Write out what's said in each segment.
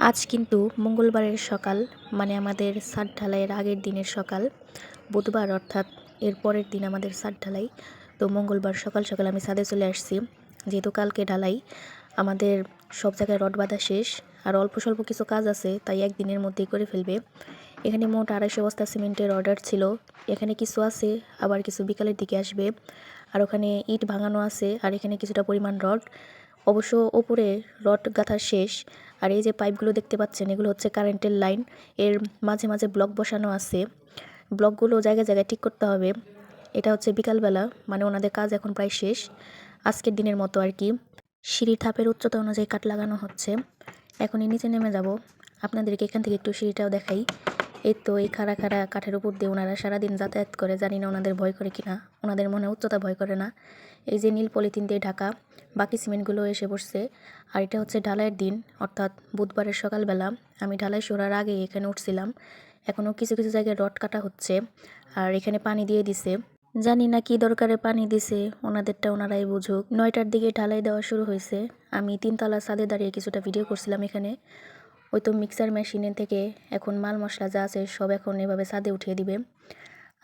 আজ কিন্তু মঙ্গলবারের সকাল, মানে আমাদের ছাদ ঢালাইয়ের আগের দিনের সকাল। বুধবার অর্থাৎ এর পরের দিন আমাদের ছাদ ঢালাই। তো মঙ্গলবার সকাল সকাল আমি ছাদে চলে আসছি, যেহেতু কালকে ঢালাই। আমাদের সব জায়গায় রড বাঁধা শেষ, আর অল্প স্বল্প কিছু কাজ আছে, তাই একদিনের মধ্যেই করে ফেলবে। এখানে মোট 250 বস্তা সিমেন্টের অর্ডার ছিল। এখানে কিছু আছে, আবার কিছু বিকালের দিকে আসবে। আর ওখানে ইট ভাঙানো আছে, আর এখানে কিছুটা পরিমাণ রড। অবশ্য ওপরে রড গাঁথা শেষ। আর এই যে পাইপগুলো দেখতে পাচ্ছেন, এগুলো হচ্ছে কারেন্টের লাইন। এর মাঝে মাঝে ব্লক বসানো আছে, ব্লকগুলো জায়গায় জায়গায় ঠিক করতে হবে। এটা হচ্ছে বিকালবেলা, মানে ওনাদের কাজ এখন প্রায় শেষ, আজকের দিনের মতো আর কি। সিঁড়ির ধাপের উচ্চতা অনুযায়ী কাঠ লাগানো হচ্ছে। এখনই নিচে নেমে যাব, আপনাদেরকে এখান থেকে একটু সিঁড়িটাও দেখাই। এই তো এই খাড়া খাড়া কাঠের উপর দিয়ে ওনারা সারাদিন যাতায়াত করে, জানি না ওনাদের ভয় করে কিনা। ওনাদের মনে উচ্চতা ভয় করে না। এই যে নীল পলিথিন দিয়ে ঢাকা, বাকি সিমেন্টগুলো এসে পড়ছে। আর এটা হচ্ছে ঢালাইয়ের দিন, অর্থাৎ বুধবারের সকালবেলা। আমি ঢালাই সরার আগে এখানে উঠছিলাম। এখনও কিছু কিছু জায়গায় রড কাটা হচ্ছে, আর এখানে পানি দিয়ে দিছে। জানি না কি দরকারে পানি দিছে, ওনাদেরটা ওনারাই বুঝুক। 9টার দিকে ঢালাই দেওয়া শুরু হয়েছে। আমি 3তলা ছাদে দাঁড়িয়ে কিছুটা ভিডিও করছিলাম এখানে। ওই তো মিক্সার মেশিনের থেকে এখন মাল মশলা যা আছে সব এখন এভাবে ছাদে উঠিয়ে দিবে।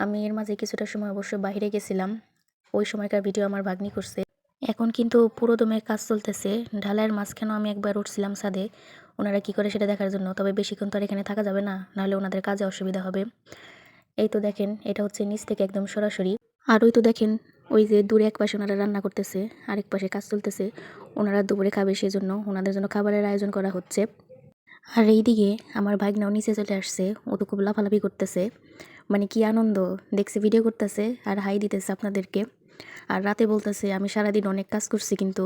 আমি এর মাঝে কিছুটা সময় অবশ্য বাইরে গেছিলাম, ওই সময়কার ভিডিও আমার ভাগ্নি করছে। এখন কিন্তু পুরো দমে কাজ চলতেছে। ঢালাইয়ের মাঝখানেও আমি একবার উঠছিলাম ছাদে, ওনারা কি করে সেটা দেখার জন্য। তবে বেশিক্ষণ তো আর এখানে থাকা যাবে না, নাহলে ওনাদের কাজে অসুবিধা হবে। এই তো দেখেন, এটা হচ্ছে নিচ থেকে একদম সরাসরি। আর ওই তো দেখেন, ওই যে দূরে এক পাশে ওনারা রান্না করতেছে, আরেক পাশে কাজ চলতেছে। ওনারা দুপুরে খাবে, সেজন্য ওনাদের জন্য খাবারের আয়োজন করা হচ্ছে। আর এইদিকে আমার ভাগ্নাও নিচে চলে আসছে, ও তো খুব লাফালাফি করতেছে। মানে কি আনন্দ, দেখছে ভিডিও করতেছে আর হাই দিতেছে আপনাদেরকে। আর রাতে বলতেছে আমি সারাদিন অনেক কাজ করছি কিন্তু।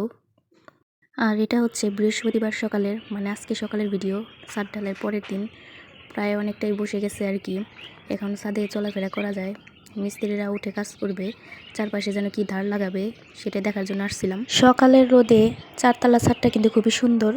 আর এটা হচ্ছে বৃহস্পতিবার সকালের, মানে আজকে সকালের ভিডিও, ছাদ ঢালাইয়ের পরের দিন। প্রায় অনেকটাই বসে গেছে আর কি, এখন ছাদে চলাফেরা করা যায়। মিস্ত্রিরা উঠে কাজ করবে, চারপাশে যেন কি ধার লাগাবে সেটা দেখার জন্য আসছিলাম। সকালের রোদে 4তলা ছাদটা কিন্তু খুবই সুন্দর।